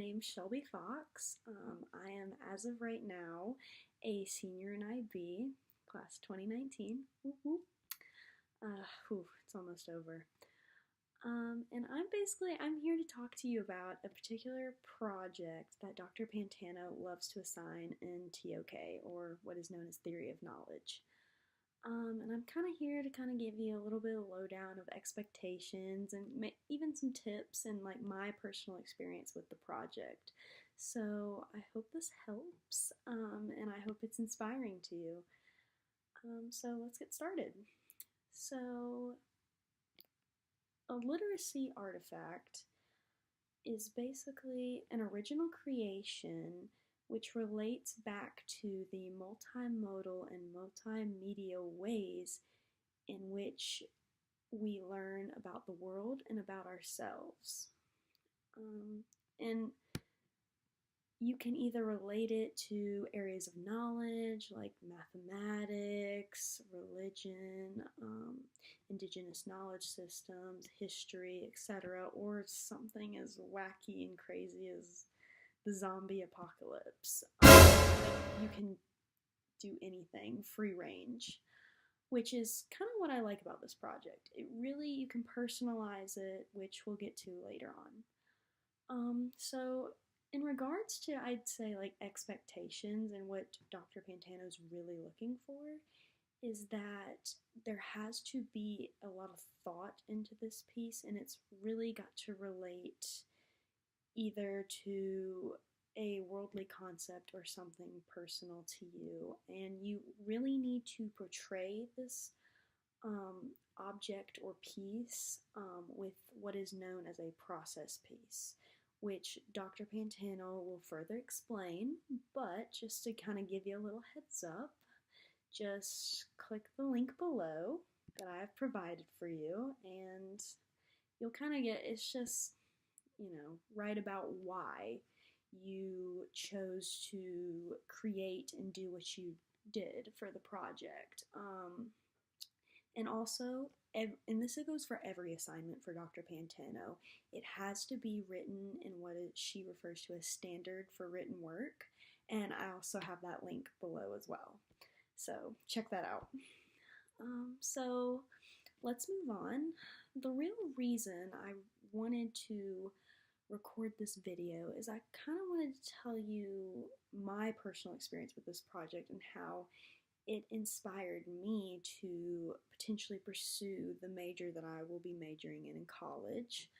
name's Shelby Fox. I am, as of right now, a senior in IB, class 2019. Whoop, whoop. It's almost over. And I'm here to talk to you about a particular project that Dr. Pantano loves to assign in TOK, or what is known as Theory of Knowledge. And I'm kind of here to kind of give you a little bit of lowdown of expectations and even some tips and like my personal experience with the project. So I hope this helps, and I hope it's inspiring to you. So let's get started. So a literacy artifact is basically an original creation which relates back to the multimodal and multimedia ways in which we learn about the world and about ourselves. And you can either relate it to areas of knowledge like mathematics, religion, indigenous knowledge systems, history, etc., or something as wacky and crazy as the zombie apocalypse. You can do anything, free range, which is kind of what I like about this project. You can personalize it, which we'll get to later on. So in regards to, I'd say, like expectations and what Dr. Pantano's really looking for is that there has to be a lot of thought into this piece, and it's really got to relate either to a worldly concept or something personal to you, and you really need to portray this object or piece with what is known as a process piece, which Dr. Pantano will further explain, but just to kind of give you a little heads up, just click the link below that I have provided for you, and you'll kind of get, it's just, write about why you chose to create and do what you did for the project. And also, and this goes for every assignment for Dr. Pantano, it has to be written in what she refers to as standard for written work, and I also have that link below as well. So check that out. So let's move on. The real reason I wanted to record this video is I kind of wanted to tell you my personal experience with this project and how it inspired me to potentially pursue the major that I will be majoring in college,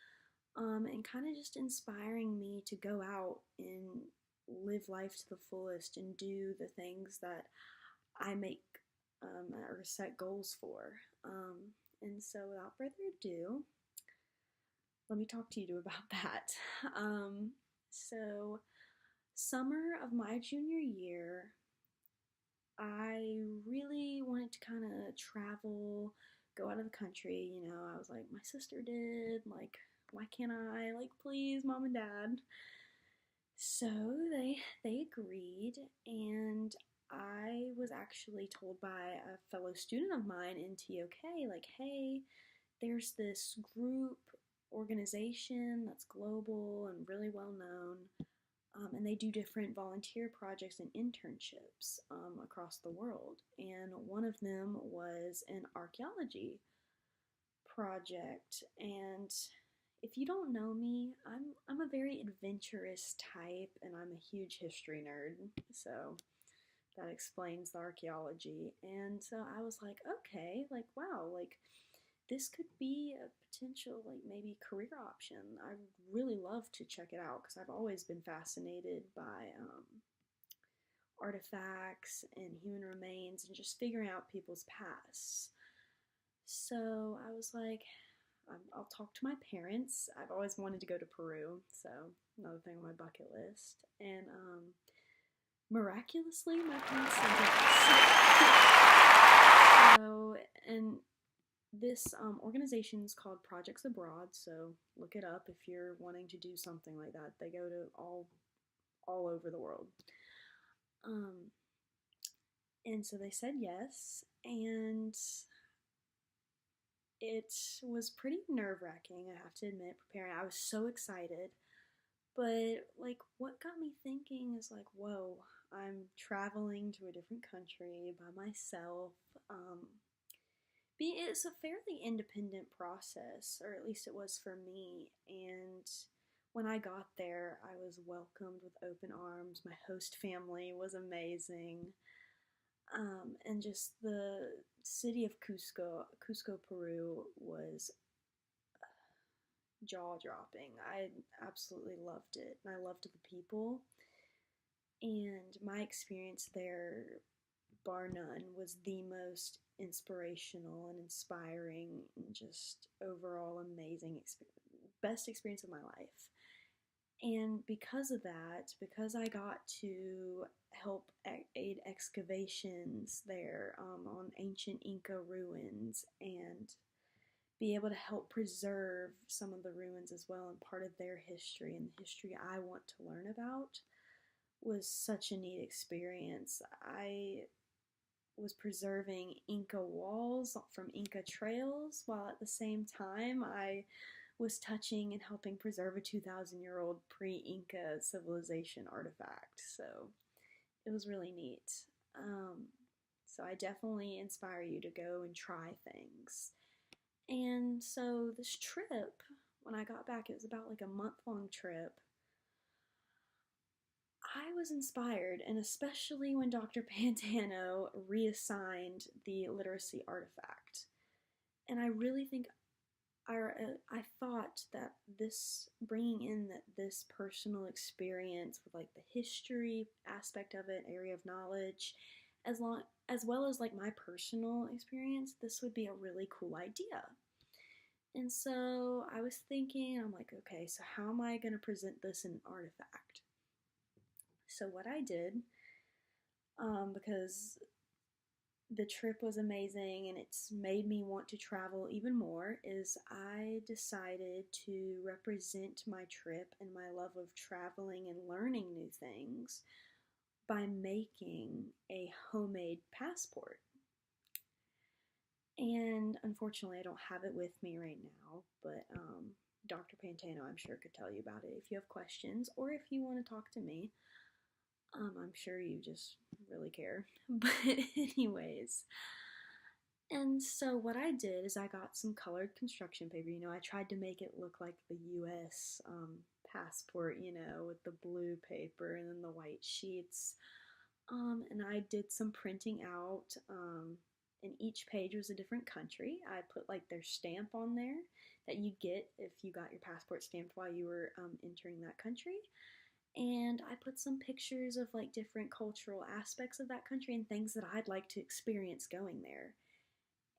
and kind of just inspiring me to go out and live life to the fullest and do the things that I make or set goals for. And so without further ado, let me talk to you about that. So summer of my junior year, I really wanted to kind of travel, go out of the country. I was like, my sister did, like, why can't I? Like, please, mom and dad. So they agreed, and I was actually told by a fellow student of mine in TOK, like, hey, there's this group organization that's global and really well known, and they do different volunteer projects and internships across the world. And one of them was an archaeology project. And if you don't know me, I'm a very adventurous type, and I'm a huge history nerd. So that explains the archaeology. And so I was like, okay, like, wow, like, this could be a potential, like, maybe career option. I'd really love to check it out because I've always been fascinated by artifacts and human remains and just figuring out people's pasts. So I was like, I'll talk to my parents. I've always wanted to go to Peru, so another thing on my bucket list. And miraculously, my parents said yes. So, and this organization is called Projects Abroad, so look it up if you're wanting to do something like that. They go to all over the world. And so they said yes, and it was pretty nerve-wracking, I have to admit, preparing. I was so excited, But like what got me thinking is like, whoa, I'm traveling to a different country by myself. Um, it's a fairly independent process, or at least it was for me. And when I got there, I was welcomed with open arms. My host family was amazing. And just the city of Cusco, Peru was jaw dropping. I absolutely loved it. And I loved the people. And my experience there, bar none, was the most inspirational and inspiring and just overall amazing best experience of my life. And because of that, because I got to help aid excavations there on ancient Inca ruins and be able to help preserve some of the ruins as well and part of their history and the history I want to learn about was such a neat experience. I was preserving Inca walls from Inca trails while at the same time I was touching and helping preserve a 2,000-year-old pre-Inca civilization artifact. So it was really neat. So I definitely inspire you to go and try things. And so this trip, when I got back, it was about like a month-long trip. I was inspired, and especially when Dr. Pantano reassigned the literacy artifact. And I really think I thought that this bringing in this personal experience with like the history aspect of it, area of knowledge, as well as like my personal experience, this would be a really cool idea. And so I was thinking, I'm like, okay, so how am I going to present this in an artifact? So what I did, because the trip was amazing and it's made me want to travel even more, is I decided to represent my trip and my love of traveling and learning new things by making a homemade passport. And unfortunately, I don't have it with me right now, but Dr. Pantano, I'm sure, could tell you about it if you have questions or if you want to talk to me. I'm sure you just really care. But, anyways, and so what I did is I got some colored construction paper. You know, I tried to make it look like the US passport, you know, with the blue paper and then the white sheets. And I did some printing out. And each page was a different country. I put like their stamp on there that you get if you got your passport stamped while you were entering that country. And I put some pictures of like different cultural aspects of that country and things that I'd like to experience going there.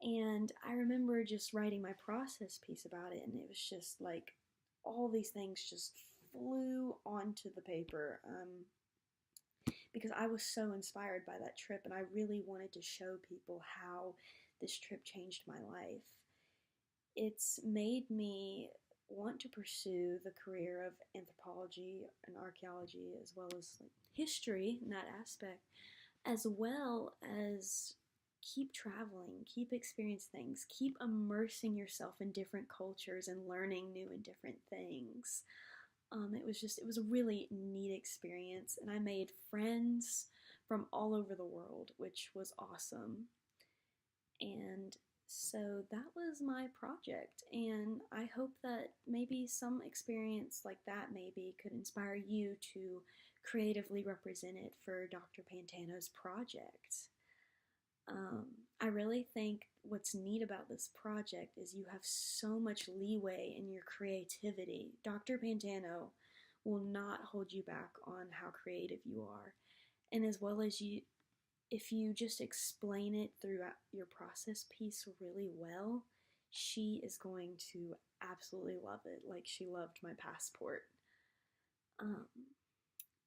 And I remember just writing my process piece about it, and it was just like all these things just flew onto the paper because I was so inspired by that trip, and I really wanted to show people how this trip changed my life. It's made me want to pursue the career of anthropology and archaeology as well as like history in that aspect, as well as keep traveling, keep experiencing things, keep immersing yourself in different cultures and learning new and different things. It was a really neat experience, and I made friends from all over the world, which was awesome. And so that was my project, and I hope that maybe some experience like that maybe could inspire you to creatively represent it for Dr. Pantano's project. I really think what's neat about this project is you have so much leeway in your creativity. Dr. Pantano will not hold you back on how creative you are. And as well as you, if you just explain it throughout your process piece really well, she is going to absolutely love it like she loved my passport. Um,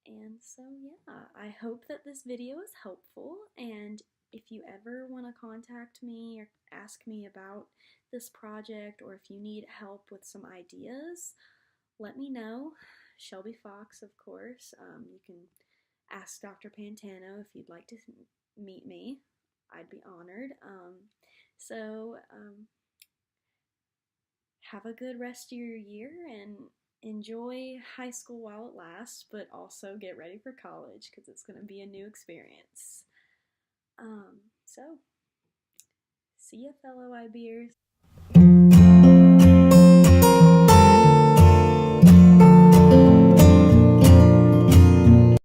and so, yeah, I hope that this video is helpful. And if you ever want to contact me or ask me about this project, or if you need help with some ideas, let me know. Shelby Fox, of course. You can ask Dr. Pantano if you'd like to meet me. I'd be honored. So, have a good rest of your year, and enjoy high school while it lasts, but also get ready for college because it's going to be a new experience. So, see ya, fellow IBers.